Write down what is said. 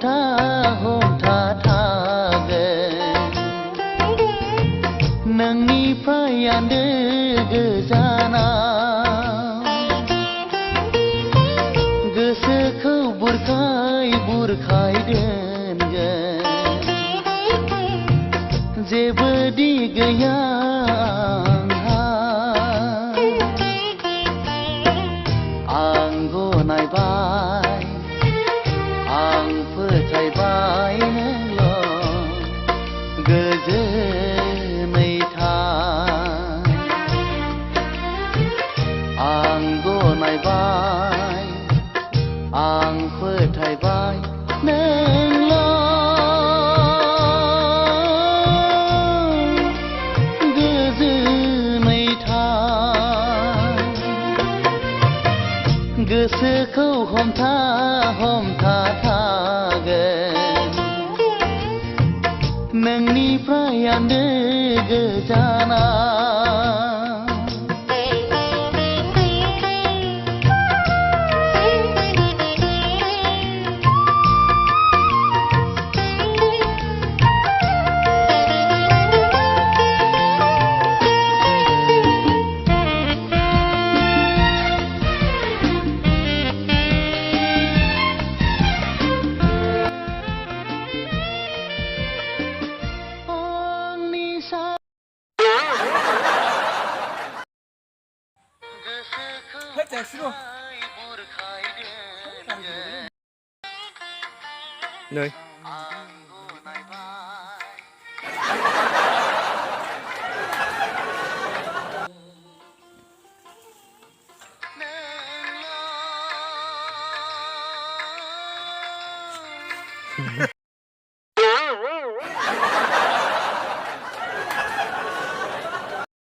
हमथा थागोन नोंनिफ्राय आन्दो गोजानाव गोसोखौ बुरखाय दोनगोन जेबो दि गैया आंहा आं गनायबाय आं फोथायबाय नोंल' गोजोनै था आं गनायबाय आं फोथायबाय नोंल' गोजोनै था गोसोखौ हमथा थागोन नोंनिफ्राय आन्दो गोजानाव nơi